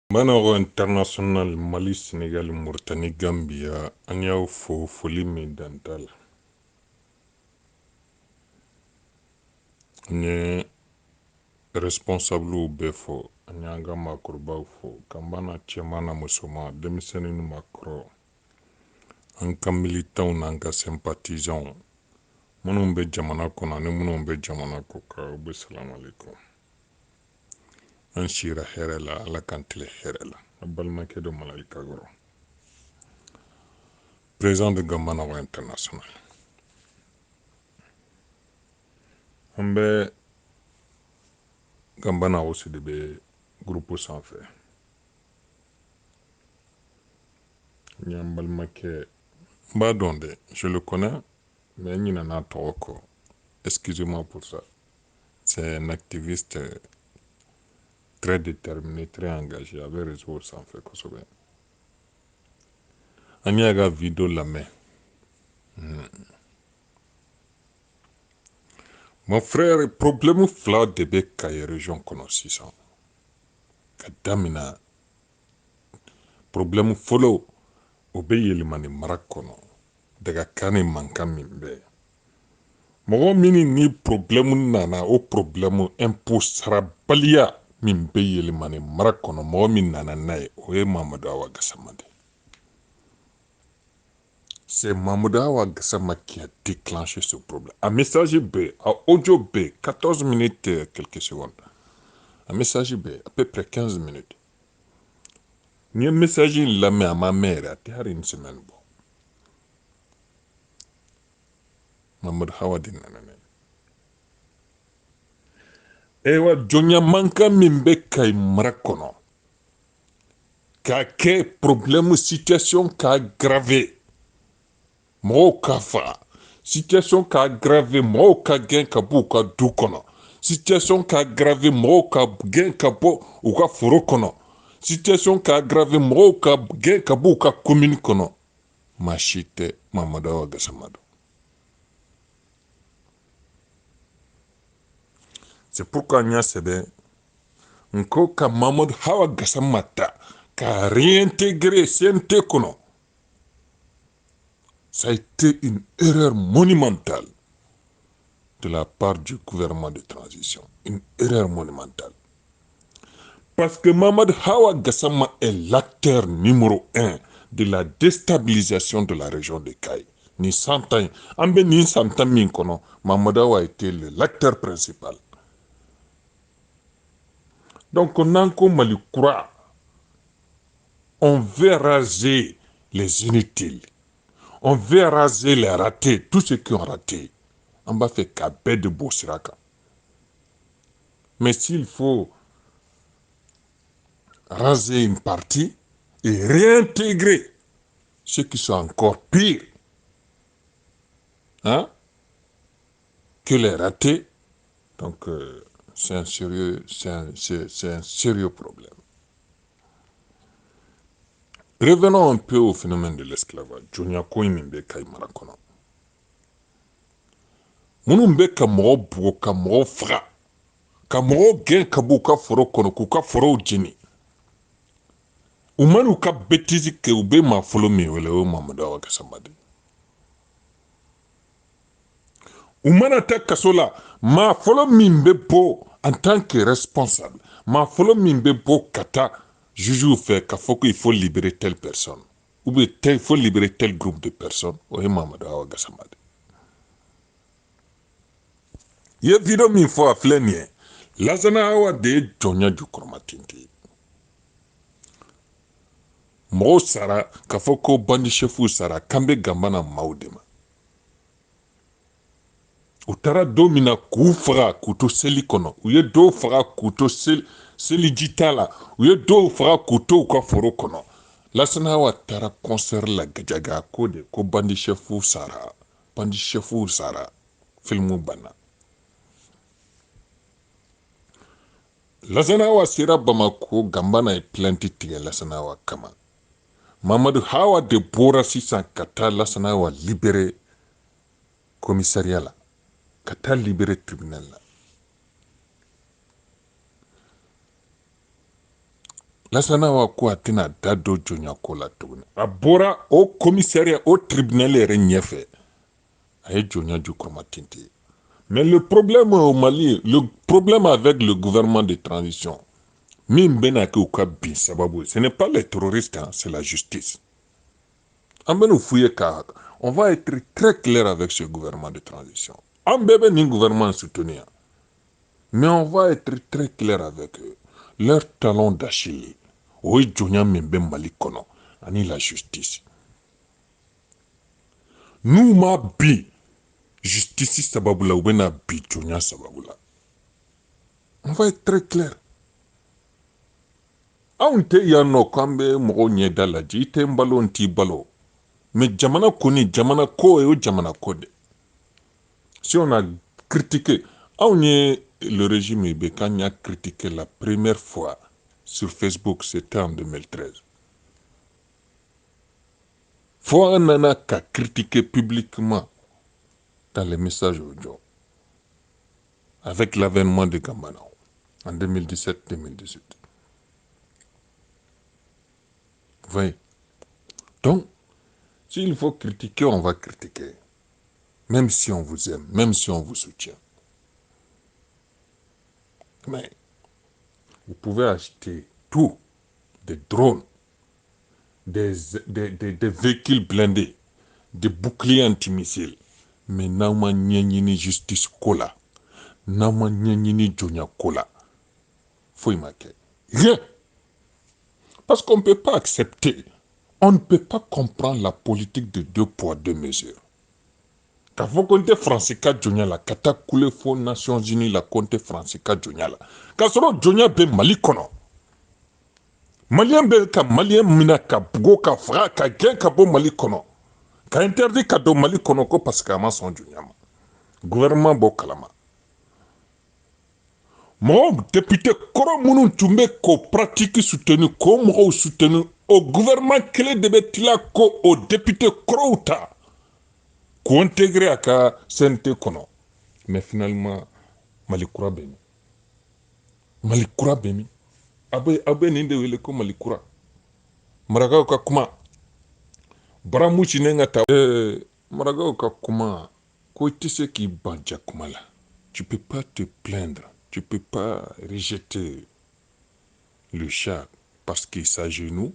Manoro international Mali Sénégal Mauritanie Gambia an y'aw fo foli min danta la an ye responsable bɛɛ fo an y'an ka maakɔrɔbaw fo k'an bana cɛman na musoman denmisɛnnin ni maakɔrɔ an ka militanw n'an ka sympathisants minnu bɛ jamana kɔnɔ ani minnu bɛ jamana kɔ kan u bɛ salamu alaikum an sira hɛrɛ la ala k'an tile hɛrɛ la a balimakɛ dɔ malayika kɔrɔ président de Gamanawa international an bɛ Gambana aussi de bɛ groupe sanfɛ n y'an balimakɛ n b'a dɔn dɛ je le connais mais n ɲinɛna a tɔgɔ kɔ excusez-moi pour ça c'est un activiste très déterminé très engagé a bɛ réseau sanfɛ kosɛbɛ an y'a ka video lamɛn mon frère problème fila de bɛ Kayi région kɔnɔ sisan ka damina problème fɔlɔ o bɛ Yɛlɛmani mara kɔnɔ Dagakan ni mankan min bɛ mɔgɔ min ni problème nana o problème impôt sarabaliya min bɛ Yɛlɛmani mara kɔnɔ mɔgɔ min nana n'a ye o ye Mamadou Awa Gassama de c'est Mamadou Awa Gassama qui a déclenché ce problème a message bɛ a audio bɛ 14 minutes quelques secondes a message bɛ à peu près 15 minutes n'i ye message in lamɛn a ma mɛn yɛrɛ a tɛ hali une semaine bɔ Mamadou Awa de nana n'a ye ewa jɔnya mankan min bɛ Kayi mara kɔnɔ k'a kɛ problème situation ka aggravé mɔgɔw ka faga situation ka aggravé mɔgɔw ka gɛn ka bɔ u ka du kɔnɔ situation ka aggravé mɔgɔw ka gɛn ka bɔ u ka foro kɔnɔ situation ka aggravé mɔgɔw ka gɛn ka bɔ u ka commune kɔnɔ maa si tɛ Mamadou Awa Gassama dɔn c'est pourquoi n y'a sɛbɛn n ko ka Mamadou Awa Gassama ta ka réintégrer CNT kɔnɔ ça a été une erreur monumentale de la part du gouvernement de transition. Une erreur monumentale. Parce que Mamadou Awa Gassama est l'acteur numéro 1 de la déstabilisation de la région de Kayi. Ni 100 ans, ni 100 ans min kono, Mamadou Awa a été l'acteur principal. Donc, on a encore Malikura. On veut raser les inutiles. On veut raser les ratés, tous ceux qui ont raté. On va faire qu'à de Bosiraka. Mais s'il faut raser une partie et réintégrer ceux qui sont encore pires hein, que les ratés, donc c'est un sérieux problème. Revenons un peu au phénomène de l'esclavage. Jonia Koyi min bɛ Kayi mara kɔnɔ. Minnu bɛ ka mɔgɔ bugo ka mɔgɔ faga ka mɔgɔw gɛn ka bɔ u ka foro kɔnɔ k'u ka forow jeni u man'u ka bêtise kɛ u bɛ maa fɔlɔ min wele o ye Mamadou Awa Gassama de u mana taa kaso la maa fɔlɔ min bɛ bɔ en tant que responsable maa fɔlɔ min bɛ bɔ ka taa juge fɛ k'a fɔ qu'il faut libérer telle personne ou bien il faut libérer tel groupe de personnes o ye Mamadou Awa Gassama de i ye video min fɔ a filɛ nin ye Lansana Awa de ye jɔnya jukɔrɔma tenten ye mɔgɔw sara k'a fɔ ko bandi chefw sara k'an bɛ Gambana maaw de ma u taara don min na k'u faga k'u to seli kɔnɔ u ye dɔw faga k'u to seliji ta la u ye dɔw faga k'u to u ka foro kɔnɔ Lansana Awa taara concert la Gajaga ko de ko bandi chefw sara filimu banna Lansana Awa sera Bamako Gambana ye plainte tigɛ Lansana Awa kama Mamadou Awa de bɔra sisan ka taa Lansana Awa libérer commissariat la ka taa libérer tribunal la Lassana Ouattara a tɛna da don Jonia ko la tuguni. A bɔra au commissariat, au tribunal yɛrɛ ɲɛfɛ. A ye Jonia Jukɔrɔma tinte. Mais le problème au Mali, le problème avec le gouvernement de transition, min bena ke u ka bin sababu, ce n'est pas les terroristes, hein, c'est la justice. On va être très clair avec ce gouvernement de transition. On bébé ni gouvernement soutenir. Mais on va être très clair avec eux. Leur talon d'Achille, oui, Jonia Mimbe Malikono, ani la justice. Nous ma bi, justice sababula ou bena bi Jonia sababula. On va être très clair. Anw tɛ yan nɔ k'an bɛ mɔgɔw ɲɛda lajɛ i tɛ n balo n t'i balo mais jamana kɔni jamana ko ye o jamana ko de si on a critiqué anw ye le régime bɛ k'an y'a critiqué la première fois sur Facebook c'était en 2013 fo an nana ka critiquer publiquement dans les messages audio avec l'avènement de Gambana en 2017-2018. Vous voyez, donc s'il faut critiquer, on va critiquer. Même si on vous aime, même si on vous soutient. Mais vous pouvez acheter tout, des drones, des véhicules blindés, des boucliers antimissiles. Mais nama nyanyini justice kola, nama nyanyini Jonia kola. Faut y marquer. Rien. Parce qu'on ne peut pas accepter, on ne peut pas comprendre la politique de 2 poids 2 mesures. K'a fɔ ko n tɛ Faransi ka Jonia la ka taa kule fo Nations Unies la ko n tɛ Faransi ka Jonia la k'a sɔrɔ Jonia bɛ Mali kɔnɔ Malien bɛ ka Malien minɛ ka bugo ka faga ka gɛn ka bɔ Mali kɔnɔ ka interdit ka don Mali kɔnɔ ko parce que a ma sɔn Jonia ma gouvernement b'o kalama mɔgɔw député kɔrɔ minnu tun bɛ k'o pratique soutenu k'o mɔgɔw soutenu o gouvernement kelen de bɛ tila ko o député kɔrɔw ta k'o intégrer a ka CNT kɔnɔ mais finalement Mali kura bɛ min Mali kura bɛ min aw bɛ nin de wele ko Mali kura marakaw ka kuma baramu cinen ka taa marakaw ka kuma ko i tɛ se k'i ban jakuma la tu peux pas te plaindre tu peux pas rejeter le chat parce qu'il s'agenouille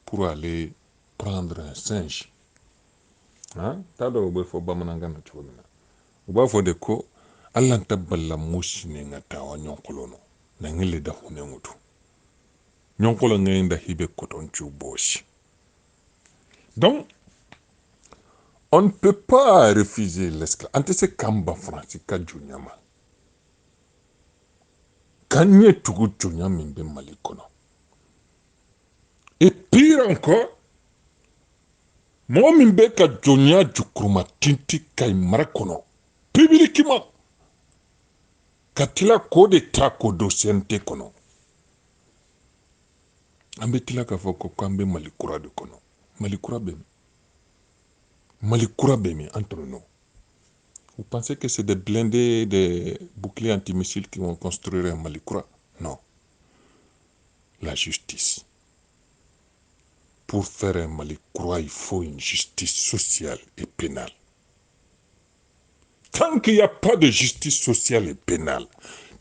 pour aller prendre un singe hein t'a dɔn u bɛ fɔ bamanankan na cogo min na u b'a fɔ de ko ala tɛ balamu cinen ka taa wa ɲɔgɔn nɔ na n le da hunen wutu ɲɔgɔn ŋɛɲɛ da hibe kotoncu bosi donc on ne peut pas refuser l'esclavage. On ne sait pas France ka Jonia ma. Kanye tugu Jonia mimbe Mali kono. Et pire encore, moi mimbe ka Jonia Jukɔrɔma tinti kay mara kono. Publiquement. Katila ko de ta ko dosiente kono. Ambe tila ka fɔ ko kambe Mali kura de kono. Mali kura be Mali kura be mi entre nous. Vous pensez que c'est des blindés, des boucliers antimissiles qui vont construire un Malikura? Non. La justice. Pour faire un Malikura, il faut une justice sociale et pénale. Tant qu'il n'y a pas de justice sociale et pénale,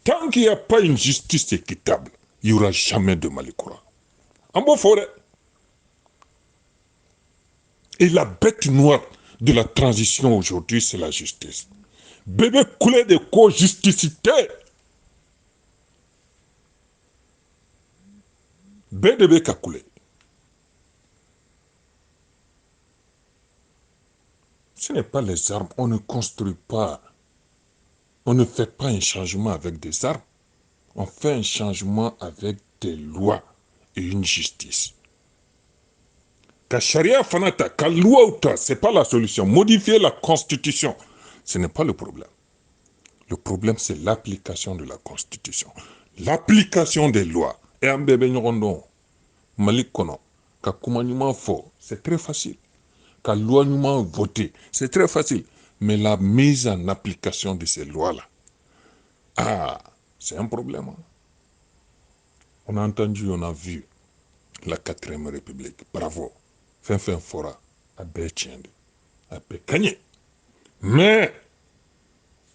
tant qu'il n'y a pas une justice équitable, il n'y aura jamais de Malikura. En beau forêt. Et la bête noire de la transition aujourd'hui, c'est la justice. Bébé coulé de co-justicité. Bébé ka coulé. Ce n'est pas les armes. On ne construit pas. On ne fait pas un changement avec des armes. On fait un changement avec des lois et une justice. Ka charia fanata, ka loi ou c'est pas la solution. Modifier la constitution, ce n'est pas le problème. Le problème, c'est l'application de la constitution. L'application des lois. Et un bébé nyorondo, Mali kono, ka kuma nyuma fo, c'est très facile. Ka loi nyuma voter, c'est très facile. Mais la mise en application de ces lois-là, ah, c'est un problème. Hein. On a entendu, on a vu. la 4e République. Bravo. Fin fora. À Bétiende. À Bécagné. Mais,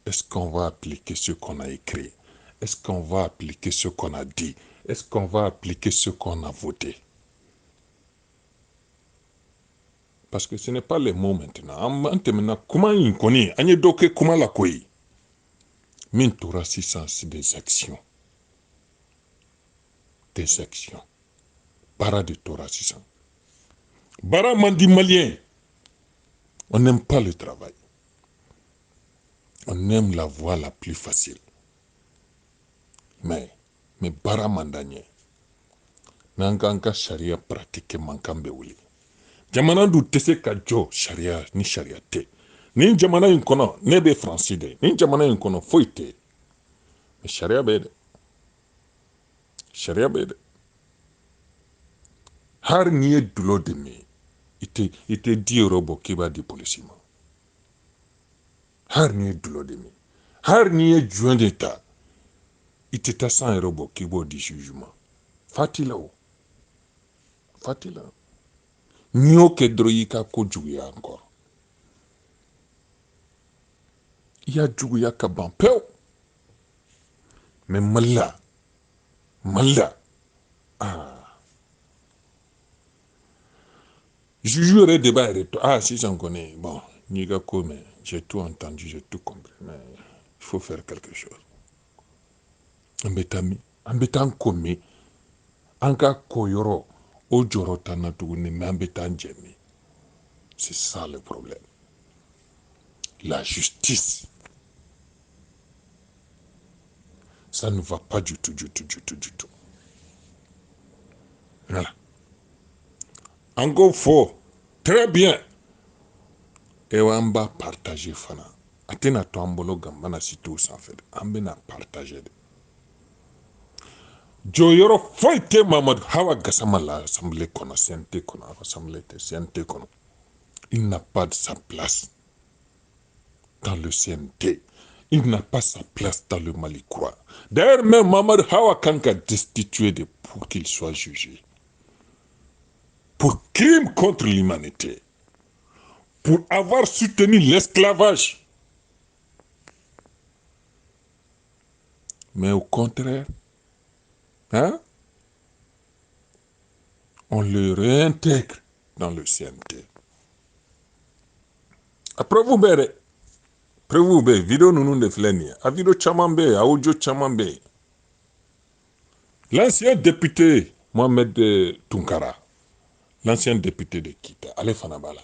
est-ce qu'on va appliquer ce qu'on a écrit? Est-ce qu'on va appliquer ce qu'on a dit? Est-ce qu'on va appliquer ce qu'on a voté? Parce que ce n'est pas les mots maintenant. Comment il connaît? Agne doke comment la koi? Min tora c'est des actions. Des actions. Bara de Torah 600. Bara mandi malien. On n'aime pas le travail. On aime la voie la plus facile. Mais bara mandanye. Nanganga sharia pratique mankambe wuli. Jamana du tese ka jo sharia ni sharia te. Ni jamana yin kono nebe fransi de. Ni jamana yin kono foite. Mais sharia bede. Sharia bede. Har niye dulo de me. Ite di robo kiba di polisi ma. Har niye dulo de me. Har niye joint d'état. Ite ta 100 robo kibo di jugement. Fatila o. Fatila. Nyo ke droyika ko juguya encore. Ya juguya ka ban pew. Mais malla. Je jouerai débat et tout. Ah, si j'en connais. Bon, Niga Kome, j'ai tout entendu, j'ai tout compris. Mais il faut faire quelque chose. Ambetan Kome, Anka Koyoro, Ojoro Tanatuguni, mais Ambetan Djemi. C'est ça le problème. La justice. Ça ne va pas du tout. Voilà. Encore faux. Très bien. Et on va partager fana. Atena to ambolo gambana si tout sans fait. Ambena partager. Joyoro foite Mamadou Hawa Gassama l'Assemblée kono, CNT kono, Assemblée CNT kono. Il n'a pas de sa place dans le CNT. Il n'a pas sa place dans le Malikroa. D'ailleurs, même Mamadou Hawa Kanka destitué pour qu'il soit jugé. Pour crime contre l'humanité. Pour avoir soutenu l'esclavage. Mais au contraire, hein, on le réintègre dans le CNT. Après vous, bere. Prévu be vidéo nous de fleni. A vidéo chamambe, a audio chamambe. L'ancien député Mohamed Tunkara, l'ancien député de Kita, ale fana bala.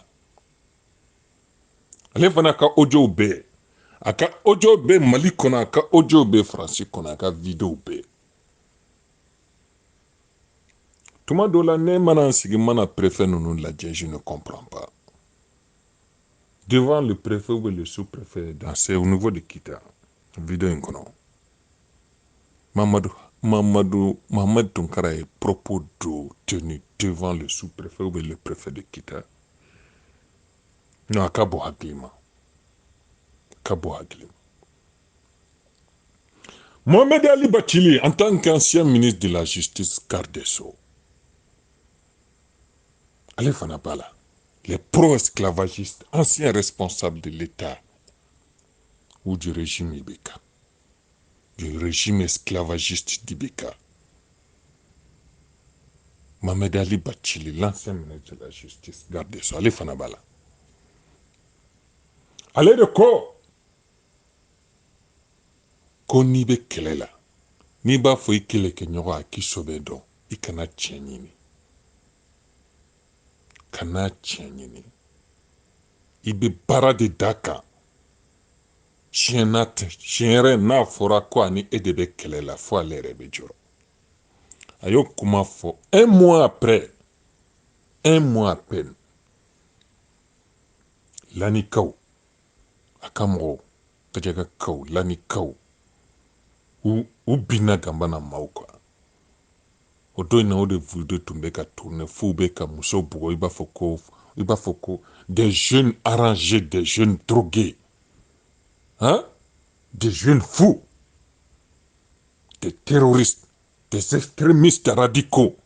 Ale fana ka audio be. Aka audio be Mali kona, aka audio be Francis kona, aka vidéo be. Tuma dola ne mana sigi mana préfet nous la je ne comprends pas. Devant le préfet ou le sous-préfet, c'est au niveau de Kita, vidéo inkono. Mohamed Tunkara est propos tenu devant le sous-préfet ou le préfet de Kita. Non, Kabo Haglima. Mohamed Ali Bachili, en tant qu'ancien ministre de la Justice, garde des Sceaux. Allez Fanabala, les pro-esclavagistes, anciens responsables de l'État ou du régime Ibeka, du régime esclavagiste d'Ibeka. Mohamed Ali Bachili, l'ancien ministre de la Justice, garde des Sceaux. Allez Fanabala. Allez de quoi? Ko n'i bɛ kɛlɛ la n'i b'a fɔ i kɛlɛkɛɲɔgɔn a k'i sɔbɛ dɔn i kana tiɲɛ ɲini kana tiɲɛ ɲini i bɛ baara de d'a kan tiɲɛ yɛrɛ n'a fɔra ko ani e de bɛ kɛlɛ la fo ale yɛrɛ bɛ jɔrɔ a y'o kuma fɔ un mois à peine lanikaw a ka mɔgɔw Gajagakaw lanikaw u binna gambana maaw kan o don in na o de video tun bɛ ka tourner f'u bɛ ka muso bugɔ i b'a fɔ ko des jeunes arrangés, des jeunes drogués, hein, des jeunes fous, des terroristes, des extrémistes radicaux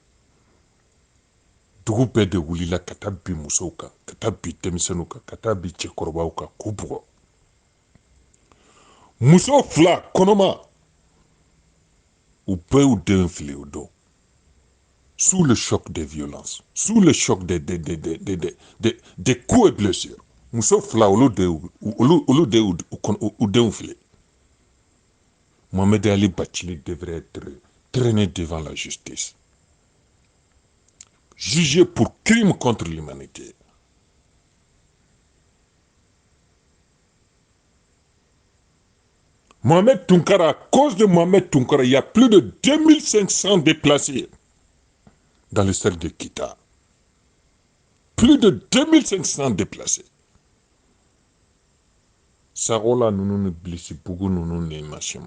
dugu bɛɛ de wulila ka taa bi musow kan ka taa bi denmisɛnninw kan ka taa bi cɛkɔrɔbaw kan k'u bugɔ muso 2 kɔnɔma u bɛɛ y'u den fili o don sous le choc des violences sous le choc des coups et blessures muso 2 olu de y'u denw fili. Mohamed Ali Bachili devrait être traîné devant la justice, jugé pour crime contre l'humanité. Mohamed Tounkara, à cause de Mohamed Tounkara, il y a plus de 2500 déplacés dans le cercle de Kita. Plus de 2500 déplacés. Sarola, nous nous blessés, beaucoup nous nous machin.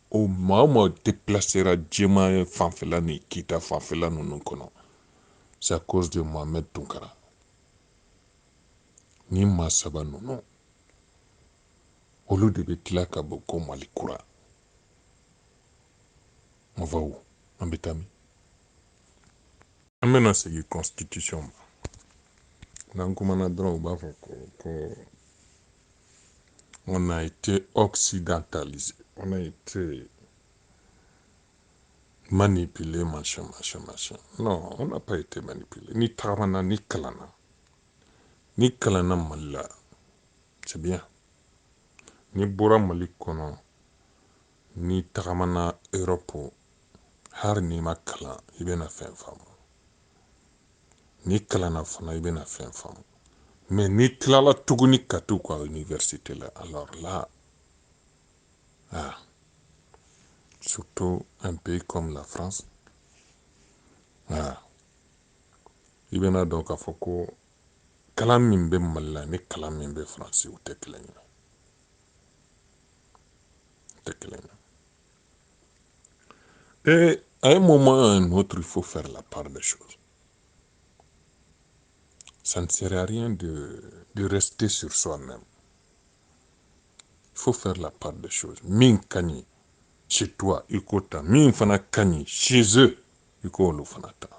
Au moment où déplacera Djema Fanfela ni Kita Fanfela nous nous connaissons. C'est à cause de Mohamed Tounkara. Ni Masaba nous non. Olu de bɛ tila ka bɔ ko Mali kura. On va où? An bɛ taa min? An bɛna segin constitution ma. N'an kumana dɔrɔn u b'a fɔ ko on a été occidentalisé, on a été manipulé, machin. Non, on n'a pas été manipulé. Ni tagamana, ni kalana. Ni kalana Mali la, c'est bien. Ni bɔra Mali kɔnɔ, ni tagamana Europe, hari n'i ma kalan, i bɛna fɛn faamu. Ni kalana fana, i bɛna fɛn faamu. Mais ni tilala tuguni ka t'u ka université la, alors là, surtout un pays comme la France, i bɛna dɔn k'a fɔ ko kalan min bɛ Mali la ni kalan min bɛ France u tɛ kelen ye. Et à un moment ou à un autre, il faut faire la part des choses. Ça ne sert à rien de rester sur soi-même. Il faut faire la part des choses. Min kani chez toi, ikota. Min fana kani chez eux, ikolo fanata.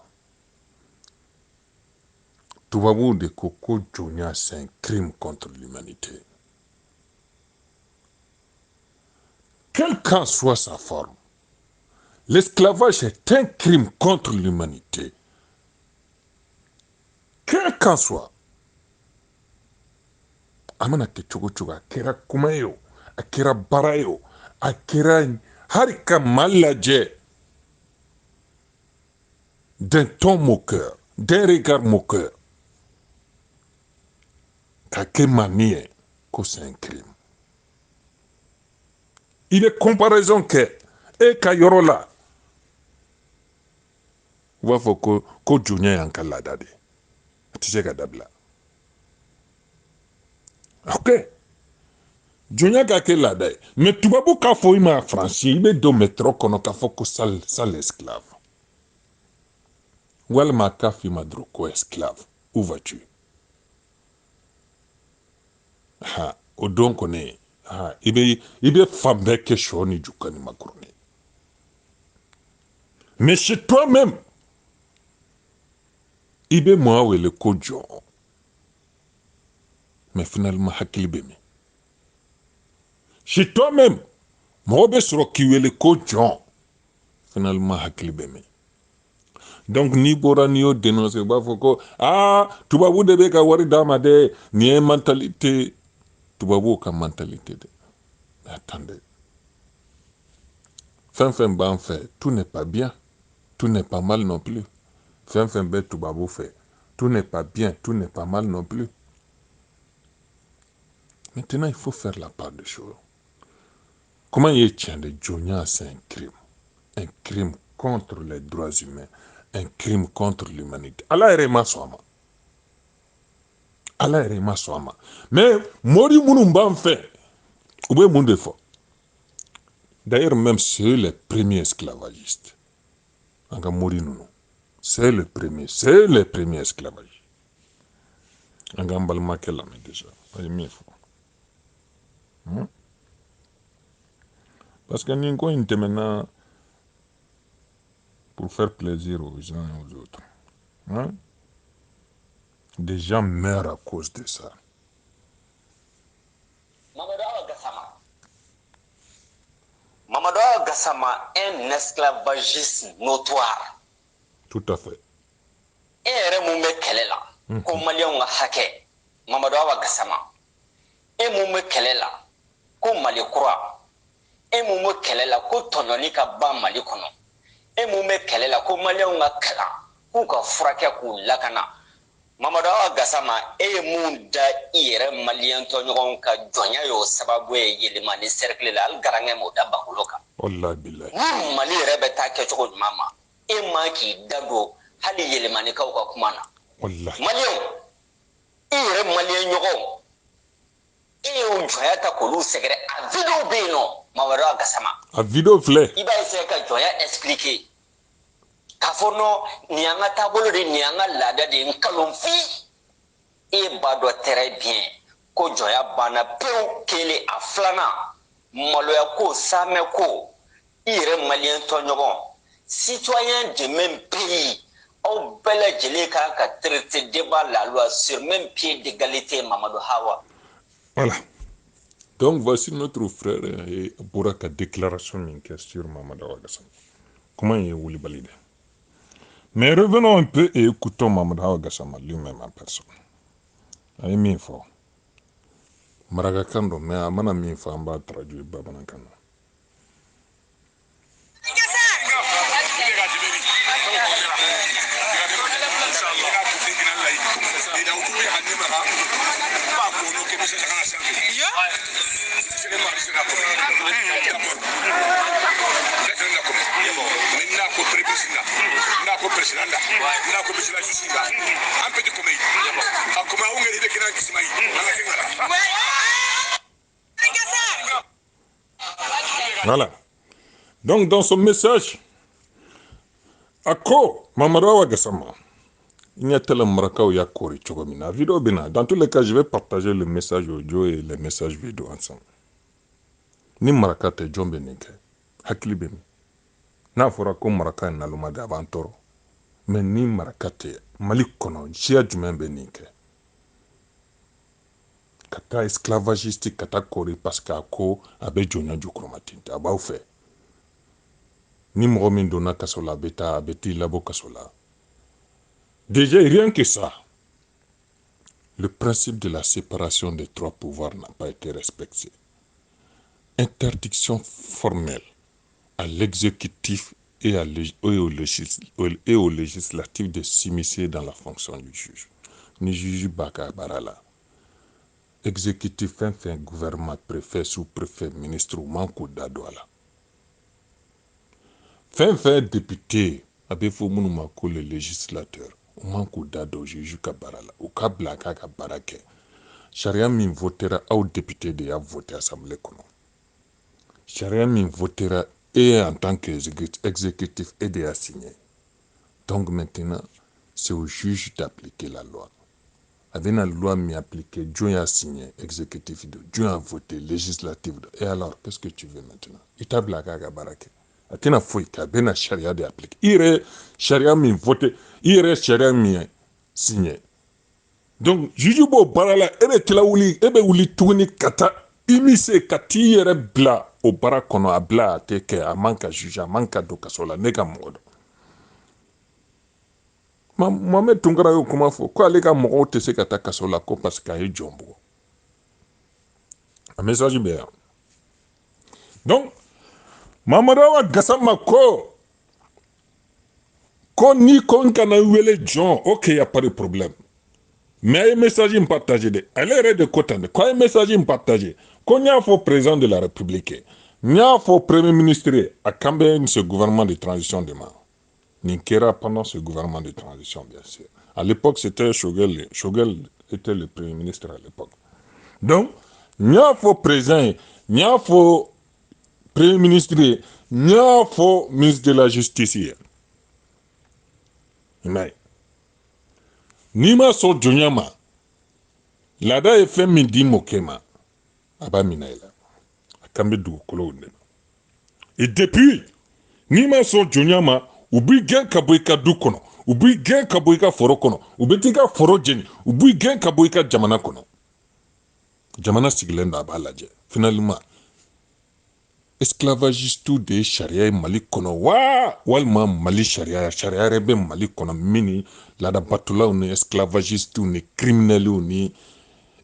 Tubabu de Koko Jonia, c'est un crime contre l'humanité. Quelle qu'en soit sa forme, l'esclavage est un crime contre l'humanité. Quel qu'en soit. Amana ke chogo chogo, akira kumayo, akira barayo, akira harika malaje. D'un ton moqueur, d'un regard moqueur. Kake manie, que c'est un crime. Il est comparaison que, et Kayorola, va faut ko Junior Yankala dade. Tu sais kadabla. Ok. Junior Kake lade. Mais tu vas pas faut ima franchi, il est do métro kono ka faut ko sal esclave. Walma kafi madroko esclave. Où vas-tu? O don kone. Il femme que choni jukani makroni. Mais chez toi-même, il be moi ou le kojo. Mais finalement, hakili bemi. Chez toi-même, moi be soro kiwe le kojo. Finalement, hakili bemi. Donc, ni bora ni o dénoncer, ba foko, tubabu de be ka wari dama de, ni mentalité, tubabu ka mentalité de. Mais attendez. Fin ban fait, tout n'est pas bien, tout n'est pas mal non plus. Fin ben tubabu fait, tout n'est pas bien, tout n'est pas mal non plus. Maintenant, il faut faire la part des choses. Comment il est tient de Jonia, c'est un crime. Un crime contre les droits humains. Un crime contre l'humanité. Allah est maswama. Allah est maswama. Mais, mori mounumban fait. Ou bien moun defo. D'ailleurs, même c'est les premiers esclavagistes. Anga mori nounou. C'est le premier. C'est les premiers esclavagistes. Anga mbalma kelame déjà. Aïe mifo. Parce que Ninko était maintenant pour faire plaisir aux uns et aux autres. Hein? Des gens meurent à cause de ça. Mamadou Gassama est un esclavagiste notoire. Tout à fait. Et Remoumbe Kelela, comme Malion Hake, Mamadou Gassama. Et Moumbe Kelela, comme Malikura. Et Moumbe Kelela, comme Tononika Bam Malikono. Et Moumbe Kelela, comme Malion Kala, Kuka Fraka Kou Lakana. Mamadou Gassama et Mounda Ire Malien Tonyon Ka Jonya yo Sababwe Yelimani Cercle Al Garange Moda Bakuloka. Allah billah. Mali Rebeta Ketchuk Mama. Et Maki Dago Hali Yelimani Kauka Kumana. Allah. Malion Ire Malien Yogo. Et on Joyata Kolu Segre a vidéo Beno Mamadou Gassama. A vidéo flé. Iba essayer que Joya expliquer. Kafono nianga tabolo de nianga lada de nkalomfi e bado très bien ko joya bana peu kele aflana maloya ko same ko ire malien tonyogon citoyen de même pays au bel gelé ka traiter débat la loi sur même pied d'égalité Mamadou Hawa. Voilà. Donc voici notre frère pour la déclaration sur Mamadou Gassama. Comment il est validé? Mais revenons un peu et écoutons Mamadou Gassama lui-même en personne. Il est mis fort. Maragakando, mais amana mi fa amba traduire babanakano. Voilà. Donc dans son message, Ako Mamadou Gassama, il y a tellement marqué ya kori chogomina vidéo bina. Dans tous les cas, je vais partager le message audio et les messages vidéo ensemble. Ni maraka te jombe nike hakili bemi. Na fora ko maraka na luma da avantoro. Mais ni maraka te Mali kono jia jumembe nike. Kata esclavagiste kata kori parce que ako abe jonya jukromatinta abaw fe. Ni mɔgɔ min donna kaso la a bɛ taa a bɛ t'i labɔ kaso la. Déjà rien que ça, le principe de la séparation des trois pouvoirs n'a pas été respecté. Interdiction formelle à l'exécutif et au législatif de s'immiscer dans la fonction du juge. Ni juge Baka Barala. Exécutif fin gouvernement, préfet, sous-préfet, ministre ou manko d'Adouala. Fin député, abe fo munu mako le législateur, o manko d'ado juge Kabarala, ou kabla kaka barake. Charia min votera au député de ya voté assemblée kono. Charia min votera et en tant qu'exécutif et de signé. Donc maintenant, c'est au juge d'appliquer la loi. Avec la loi mi appliquée, Dieu a signé, exécutif de Dieu a voté, législatif de. Et alors, qu'est-ce que tu veux maintenant? Il t'a blagé barake. Atina foi ka bena charia de appliquer. Ire charia mi voté, ire charia mi signé. Donc, jujubo barala ebe tila wuli, ebe wuli tuguni kata imise kati yere bla o bara kono a bla te ke a manka juge a manka do kasola nega modo. Mohamed Tunkara yo kuma fo ko ale ka mogo te se kata kasola ko parce que ay jombo. Un message bien. Donc Mamadou Gassama ko ni kon kana wele John, ok, y a pas de problème. Mais un message partagé de. Elle est de côté. Quand un message partagé, quand il y a un président de la République, il y a un premier ministre à Cambé ce gouvernement de transition de main. Ninkera pendant ce gouvernement de transition, bien sûr. À l'époque, c'était Shogel. Shogel était le premier ministre à l'époque. Donc, il y a un président, il y a un premier ministre, il y a un ministre de la Justice. Nima so Jonyama, lada e fɛn min di mokɛ ma a b'a minɛ i la a kan bɛ dugukolow de ma et depuis n'i ma sɔn jɔnya ma u b'i gɛn ka bɔ i ka du kɔnɔ u b'i gɛn ka bɔ i ka foro kɔnɔ u bɛ t'i ka foro jeni u b'i gɛn ka bɔ i ka jamana kɔnɔ jamana sigilen don a b'a lajɛ finalement esclavagistes de ye sariya ye Mali kɔnɔ wa walima Mali sariya yɛrɛ bɛ Mali kɔnɔ min ni laadabatolaw ni esclavagistes ni criminels ni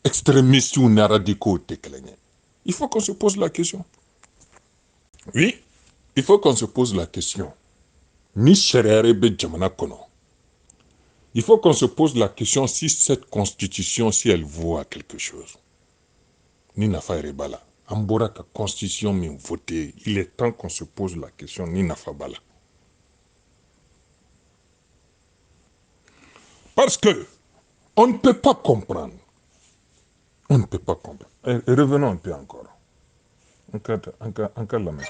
extrémistes ni radicaux tɛ kelen ye. Il faut qu'on se pose la question. Oui, il faut qu'on se pose la question. Ni sariya yɛrɛ bɛ jamana kɔnɔ. Il faut qu'on se pose la question si cette constitution, si elle vaut à quelque chose. Ni nafa yɛrɛ b'a la. An bɔra ka constitution min voter, il est temps qu'on se pose la question ni nafa b'a la. Parce que on ne peut pas comprendre. On ne peut pas comprendre. Et revenons un peu encore. Encore la même.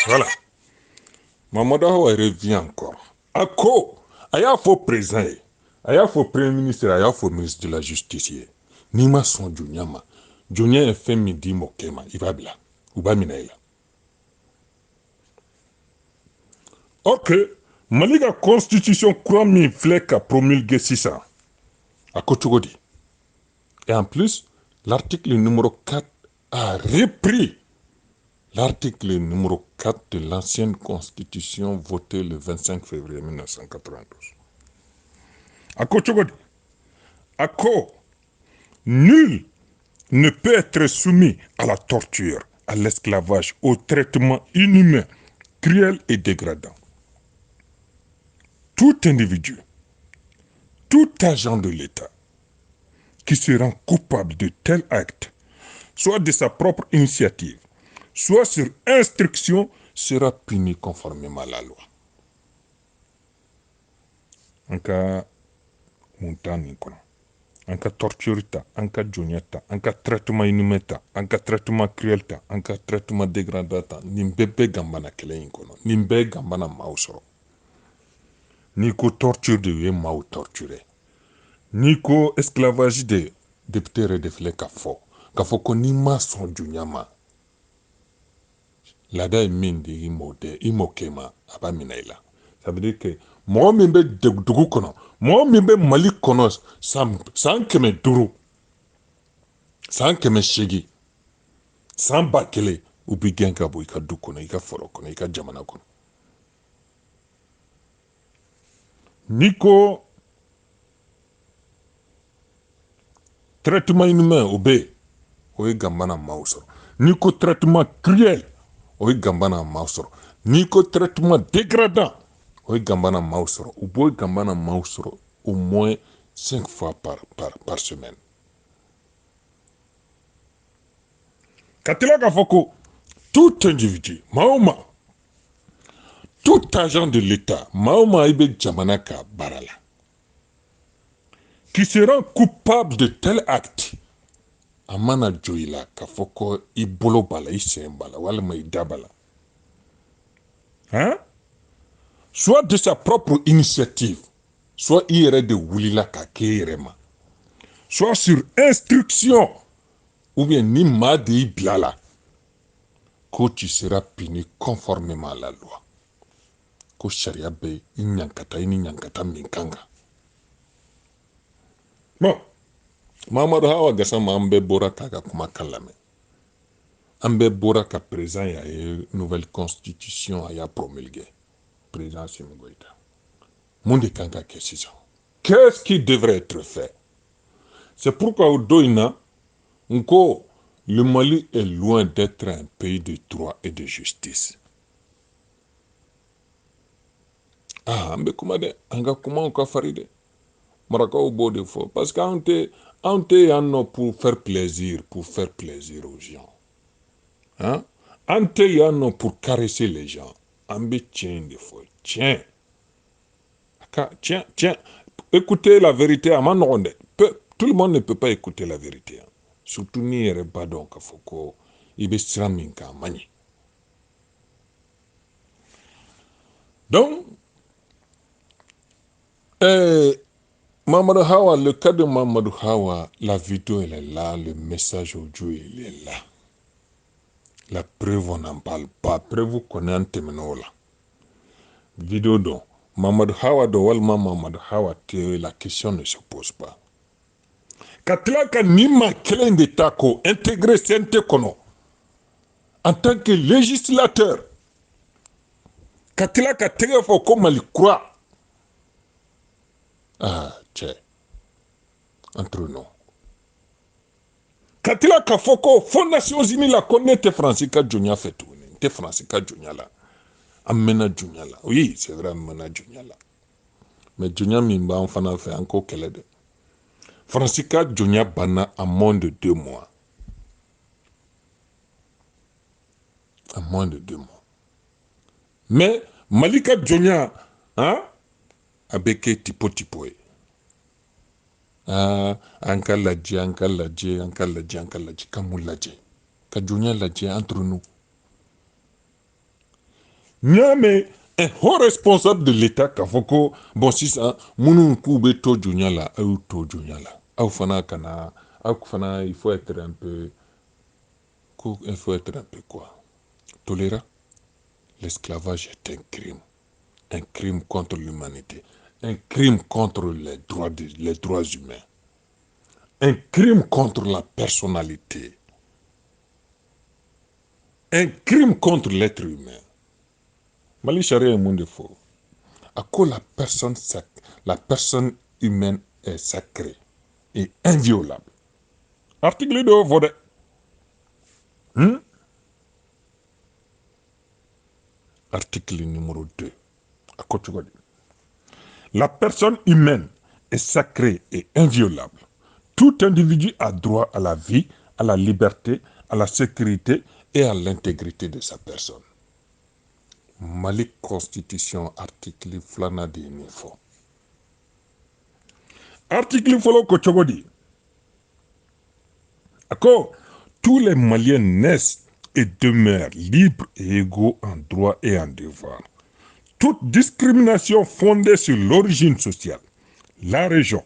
Voilà. Mamadou Awa revient encore. Ako, aya fo président, aya fo premier ministre, aya fo ministre de la justice. Nima son Juniama. Junia est fait midi mokema, il va bien. Ou ba minaïla. Ok, Maliga constitution croit mi flek a promulgué 600. À Kochogodi. Et en plus, l'article numéro 4 a repris l'article numéro 4 de l'ancienne constitution votée le 25 février 1992. À Kochogodi. Ako, nul ne peut être soumis à la torture, à l'esclavage, au traitement inhumain, cruel et dégradant. Tout individu, tout agent de l'État qui se rend coupable de tel acte, soit de sa propre initiative, soit sur instruction, sera puni conformément à la loi. En cas montani kono, en cas torture ta, en cas joniata, en cas traitement inhumain ta, en cas traitement cruel ta, en cas traitement dégradant ta, nimbebe gambana kelen kono, nimbe gambana mausoro. Niko torture de ye mau torturé. Niko esclavage de député redeflé kafo. Kafo ko ni ma son junyama. Lada e min de imo kema aba minaila. Ça veut dire que mo min be dugu kono, mo min be Mali kono san keme duru. San keme shegi. San bakele ubi genka bo ika du kono, ika foro kono, ika jamana kono. Niko traitement inhumain obé oye gambana mausoro. Niko traitement cruel oye gambana mausoro. Niko traitement dégradant oye gambana mausoro. Ou boye gambana mausoro au moins 5 fois par semaine. Katila Gafoko, tout individu, Mahoma, tout agent de l'État, Mahoma Ibe Djamanaka Barala, qui se rend coupable de tel acte, Amana Joila, Kafoko, Ibolo Bala, Isembala, Walma Idabala. Hein? Soit de sa propre initiative, soit il irait de Wulila Kakeirema, soit sur instruction, ou bien ni Madi Blala, que tu seras puni conformément à la loi. Que Sharia Bey, Inyankata, Inyankata, Minkanga. Bon, Mamadou Hawa Gassama Ambe Bora Kaga Kuma Kalame. Ambe Bora Ka présent ya nouvelle constitution ya promulguée. Président Simigoïta. Monde Kanga Kessisan. Qu'est-ce qui devrait être fait? C'est pourquoi au Doina, le Mali est loin d'être un pays de droit et de justice. Ah, mais comment on peut faire de Maraka au beau de faux. Parce qu'on est pour faire plaisir aux gens. Hein? On est pour caresser les gens. On est tiens de faux. Tiens. Écoutez la vérité à Manoronde. Tout le monde ne peut pas écouter la vérité. Hein. Surtout ni pas donc Foko, il be sraminka mani. Donc, Mamadou Hawa, le cas de Mamadou Hawa, la vidéo elle est là, le message audio il est là. La preuve on n'en parle pas, preuve vous connaissez un terminal là. Vidéo donc, Mamadou Hawa de Walma Mamadou Hawa, la question ne se pose pas. Katilaka Nima Kelen de Tako, intégré Sente Kono, en tant que législateur, Katilaka Tegefo comme il croit. Ah, tiens, entre nous. Katilaka Foko, Fondation Zini la connaît, te Francisca Junior fait tout. Te Francisca Junior là. Amena Junior là. Oui, c'est vrai, Amena Junior là. Mais Junior Mimba, on a fait encore qu'elle est. Francisca Junior Bana en moins de 2 mois. En moins de 2 mois. Mais Malika Junior, hein, avec tipo. Ah, ankal ladji, kamou ladji. Ka Junior ladji entre nous. Mais un haut responsable de l'État, Kafoko, bon, si ça, mounou koube to Junior là, ou to Junior là. Il faut être un peu, quoi? Tolérant. L'esclavage est un crime contre l'humanité, un crime contre les droits humains, un crime contre la personnalité, un crime contre l'être humain. Mali Charia est monde faux. À quoi la personne humaine est sacrée et inviolable. Article 2, volet. Article numéro 2. À quoi tu vas dire? La personne humaine est sacrée et inviolable. Tout individu a droit à la vie, à la liberté, à la sécurité et à l'intégrité de sa personne. Mali Constitution, article flana de Nifo. Article follow Kochogodi. D'accord? Tous les Maliens naissent et demeurent libres et égaux en droit et en devoir. Toute discrimination fondée sur l'origine sociale, la région,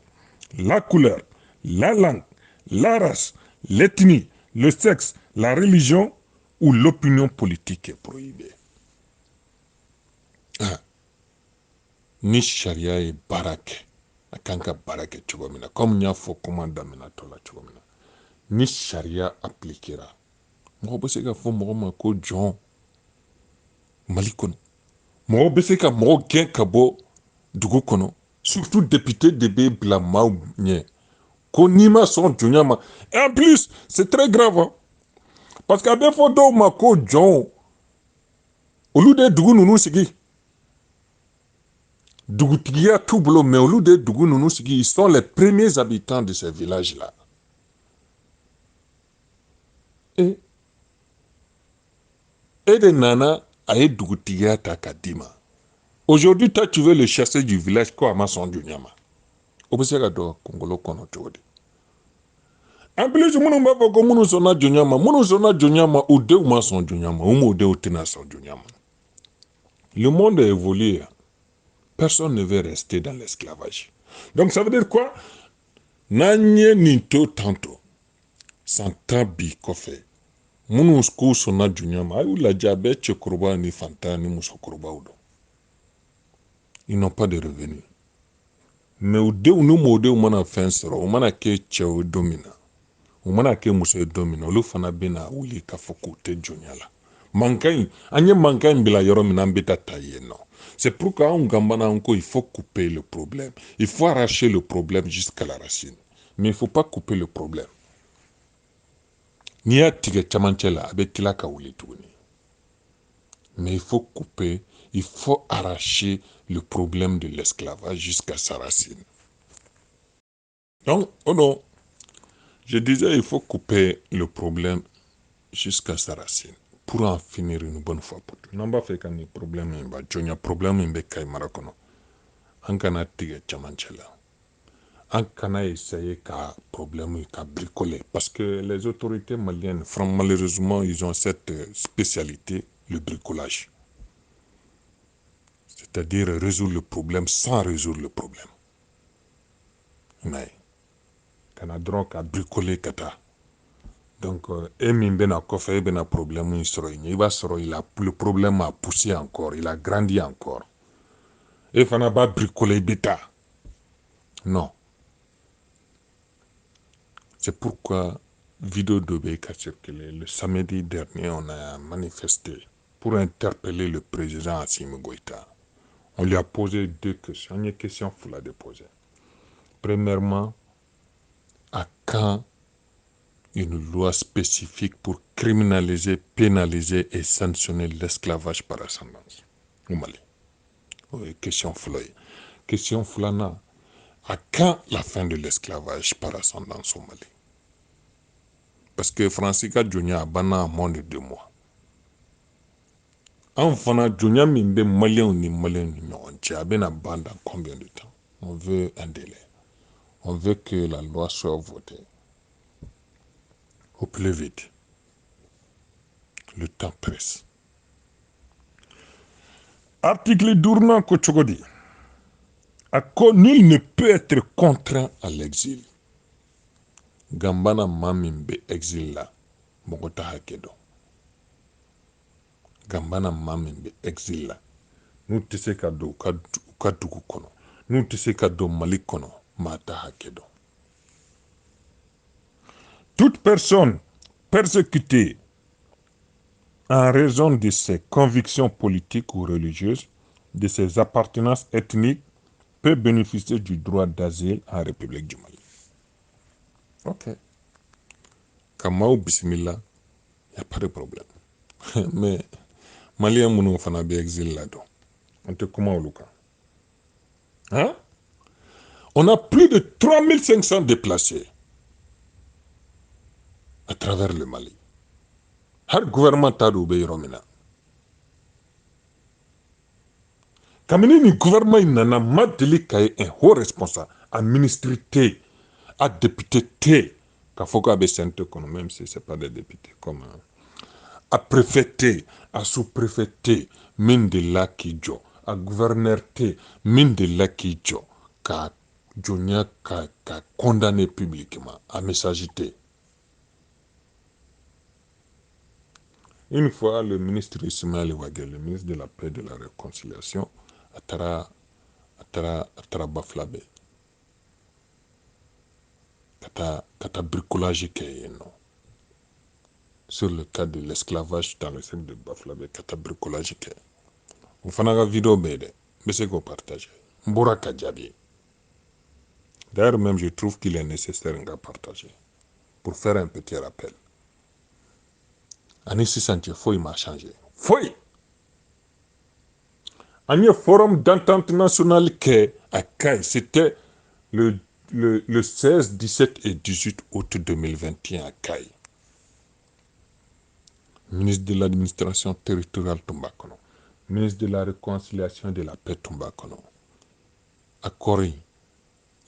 la couleur, la langue, la race, l'ethnie, le sexe, la religion ou l'opinion politique est prohibée. Ni charia et barake, akanka barake chugomina, comme n'y a faux commandant tola chugomina. Ni charia appliquera. Mɔgɔ bɛ se ka fɔ mɔgɔ ma ko jɔn Mali kɔnɔ. Mɔgɔ bɛ se ka mɔgɔ gɛn ka bɔ dugu kɔnɔ. Surtout député de bɛ bila maaw ɲɛ. Ko n'i ma sɔn jɔnya ma. Et en plus, c'est très grave. Hein? Parce que a bɛ fɔ dɔw ma ko jɔn. Olu de dugu ninnu sigi. Dugutigiya t'u bolo, mais olu de dugu ninnu sigi. Ils sont les premiers habitants de ces villages-là. Et de nana a ye dugutigiya ta ka d'i ma. Aujourd'hui, toi, tu veux le chasser du village quoi à son du nyama. Obsega do Congolo kono chodi. En plus, munu b'a fɔ ko munu sɔnna jɔnya ma, munu sɔnna jɔnya ma, u denw ma sɔn jɔnya ma, u m'u denw tɛna sɔn jɔnya ma. Le monde a évolué. Personne ne veut rester dans l'esclavage. Donc ça veut dire quoi? N'anye ninto tanto. Santa bi kofe. Munu sku sɔnna jɔnya ma, ayu lajɛ a bɛ cɛkɔrɔba ni fanta ni musokɔrɔbaw don. Ils n'ont pas de revenus. Mais au deux ou nous modèles on a fait ça, on a que tchao domina, on a que muso domina, olu fana bena uli kafokote jonyala. Mankain, anye mankain bila yoro minambita taille non. C'est pourquoi on gambana encore il faut couper le problème, il faut arracher le problème jusqu'à la racine, mais il faut pas couper le problème. Nia tige chamanchela abetila ka uli tuni. Mais il faut couper, il faut arracher le problème de l'esclavage jusqu'à sa racine. Donc, oh non, je disais il faut couper le problème jusqu'à sa racine pour en finir une bonne fois pour toutes. N'on pas fait qu'un problème, il y a un problème qui est marakono. On a tige chamanchela. an kana essayer ka problème ka bricoler parce que les autorités maliennes malheureusement ils ont cette spécialité, le bricolage, c'est-à-dire résoudre le problème sans résoudre le problème. Mais kana dɔrɔn ka bricoler ka taa donc et min bena kɔfɛ e bena problème in sɔrɔ i b'a sɔrɔ le problème a poussé encore, il a grandi encore, e fana b'a bricoler i bɛ taa. Non. C'est pourquoi vidéo de a circulé. Le samedi dernier, on a manifesté pour interpeller le président Assimi Goïta. On lui a posé deux questions. Une question, il faut la déposer. Premièrement, à quand une loi spécifique pour criminaliser, pénaliser et sanctionner l'esclavage par ascendance au Mali? Oui, question Floyd. Question Flana. À quand la fin de l'esclavage par ascendance au Mali? Parce que Francisca Djonia a banna en moins de 2 mois. En fana Djonia mimbe malien ni malien ni ɲɔgɔn cɛ a bena ban dans combien de temps? On veut un délai. On veut que la loi soit votée au plus vite. Le temps presse. Article Dourna Kochogodi. Nul ne peut être contraint à l'exil. Gambana mamimbe exil la. Mogota hakedo. Gambana mamimbe exil la. Nous te se ka do ka dugu kono. Nous te se ka do Mali kono. Mata hakedo. Toute personne persécutée en raison de ses convictions politiques ou religieuses, de ses appartenances ethniques, peut bénéficier du droit d'asile en République du Mali. Ok. Kamau Bismillah, il n'y a pas de problème. Mais Malien Mounou Fana be exil là-dedans. On te comment au Luka? Hein? On a plus de 3500 déplacés à travers le Mali. Har gouvernement tadou be yoromina. Kamini ni gouvernement nana madeli kay un haut responsable, à ministre T, à député T, k'a foka be sente kono, même si c'est pas des députés comme à préfet T, à sous-préfet T, min de la ki jo, à gouverneur T, min de la ki jo, k'a jonia k'a condamné publiquement, à messagité. Une fois, le ministre Ismaël Ouagel, le ministre de la Paix et de la Réconciliation, atara baflabe. Kata bricolage non. Sur le cas de l'esclavage dans le centre de Baflabe, kata bricolage ke. Vous faites une vidéo bête, mais c'est qu'on partage. Mbora Kadjabi. D'ailleurs, même je trouve qu'il est nécessaire de partager. Pour faire un petit rappel. Année 60, il m'a changé. Foi! Un forum d'entente nationale qui à Caille, c'était le 16, 17 et 18 août 2021 à Caille. Ministre de l'administration territoriale Tumbakono, ministre de la réconciliation et de la paix Tumbakono. À Corée,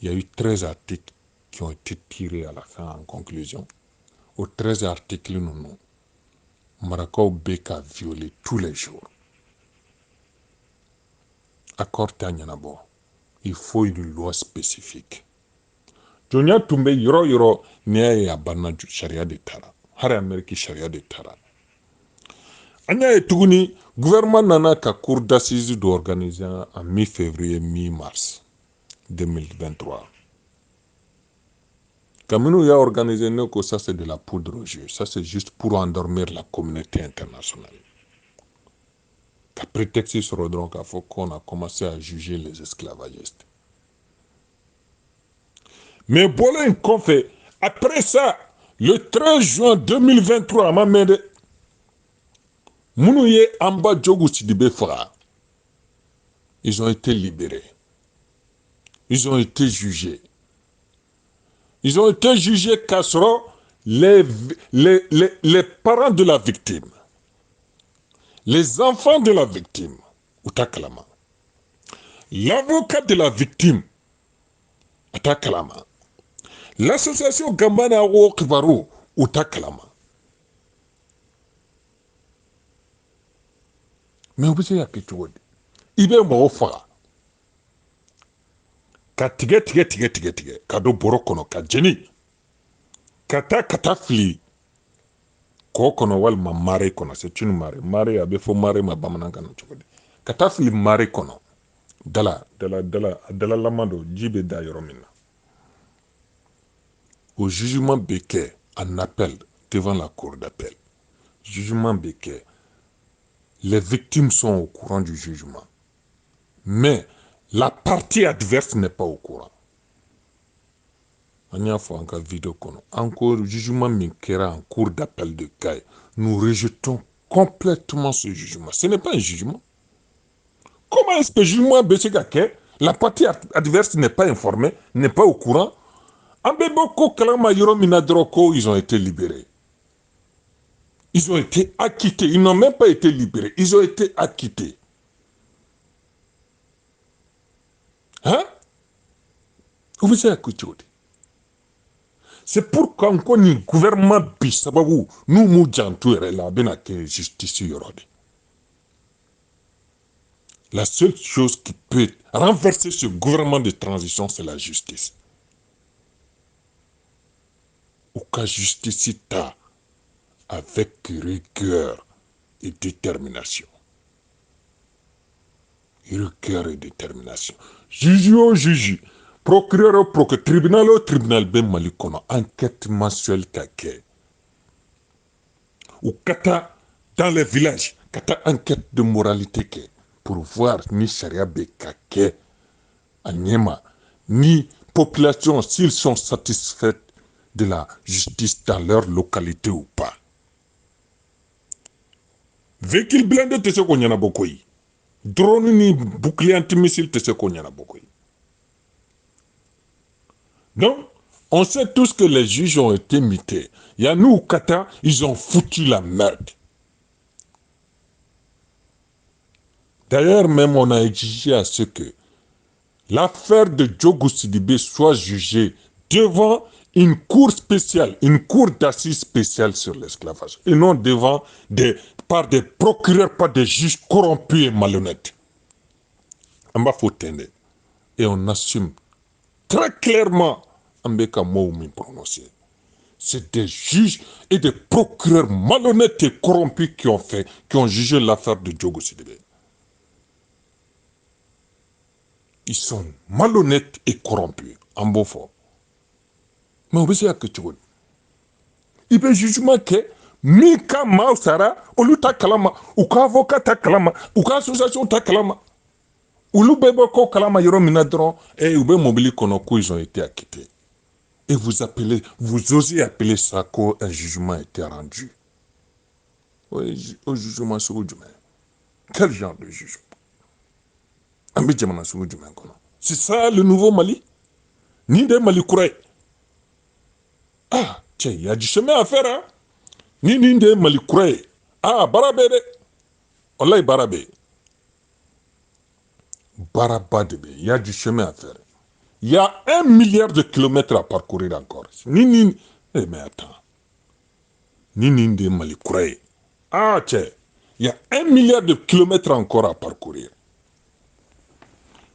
il y a eu 13 articles qui ont été tirés à la fin en conclusion. Aux 13 articles, nous, Maracao Beka violé tous les jours. Accord Tanyanabo, il faut une loi spécifique. Jonia Tumbe Yoro Nia et Abana Sharia de Tara, Hara Ameriki Sharia de Tara. Anya Etuguni, gouvernement nana ka cour d'assises d'organiser en mi-février, mi-mars 2023. Kamino a organisé que ça c'est de la poudre aux yeux, ça c'est juste pour endormir la communauté internationale. Qu'à prétexte sur le droit qu'il faut qu'on a commencé à juger les esclavagistes. Mais voilà qu'on fait. Après ça, le 13 juin 2023, à ma mère, Mounouye Amba Djogou Sidibé Fra, ils ont été libérés. Ils ont été jugés. Ils ont été jugés car les parents de la victime, les enfants de la victime, l'avocat de la victime, ata kalama. L'association Gambana wo kibaru uta kalama. Mais vous savez que tu vois, il est mort fa. Ka tige ka do boro kono ka jeni. Kata fili. Ko kono wal ma mare kono, c'est une mare. Mare abe fo mare ma bamananga no tu vois. Kata fili mare kono. Dala lamando jibe da yoromina. Au jugement Becker en appel devant la cour d'appel. Jugement Becker. Les victimes sont au courant du jugement. Mais la partie adverse n'est pas au courant. On y a fait encore vidéo. Encore jugement Minkera en cour d'appel de Caille. Nous rejetons complètement ce jugement. Ce n'est pas un jugement. Comment est-ce que le jugement Becker, la partie adverse n'est pas informée, n'est pas au courant? Ambeboko Kalama Yoro Minadroko, ils ont été libérés. Ils ont été acquittés. Ils n'ont même pas été libérés. Ils ont été acquittés. Hein? Vous savez à quoi tu dis? C'est pourquoi encore le gouvernement Bissababu, nous moudjantou la benake justice yorodi. La seule chose qui peut renverser ce gouvernement de transition, c'est la justice. Ou qu'à justice ta avec rigueur et détermination. Rigueur et détermination. Juge au juge. Procureur au procureur. Tribunal au tribunal. Ben malikono. Enquête mensuelle kake. Ou kata dans les villages. Kata enquête de moralité ke. Pour voir ni charia be kake. Anyema. Ni population s'ils sont satisfaits de la justice dans leur localité ou pas. Véhicule blindé te se ko nyana bokoyi. Drone ni bouclier antimissile te se ko nyana bokoyi. Donc, on sait tous que les juges ont été mités. Il y a nous au Qatar, ils ont foutu la merde. D'ailleurs, même on a exigé à ce que l'affaire de Djogo Sidibé soit jugée devant une cour spéciale, une cour d'assises spéciale sur l'esclavage, et non par des procureurs, par des juges corrompus et malhonnêtes. On va foutre. Et on assume très clairement Ambeka Moumi prononcé. C'est des juges et des procureurs malhonnêtes et corrompus qui ont jugé l'affaire de Djogo Sidibé. Ils sont malhonnêtes et corrompus, en beau fort. Mais on veut dire que tu vois. Il y a un jugement que Mika Mausara, ou l'uta kalama, ou ka avocat ta kalama, ou ka association ta kalama, ou l'oubebo ko kalama yoro minadron, et oube mobili konoko, ils ont été acquittés. Et vous osez appeler ça qu'un jugement a été rendu. Oui, au jugement sur le jugement. Quel genre de jugement? C'est ça le nouveau Mali? Ni de Mali Kouré. Ah, tiens, il y a du chemin à faire, hein? Ni de Mali Kouré. Ah, Barabé de. Wallahi Barabé. Barabadebe, il y a du chemin à faire. Il y a 1 milliard de kilomètres à parcourir encore. Eh, mais attends. Ni de Mali Kouré. Ah, tiens, il y a 1 milliard de kilomètres encore à parcourir.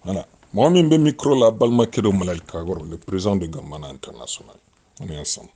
Voilà. Moi, je micro la Balma Kedo Malal Kagor, le président de Gambana International. On est ensemble.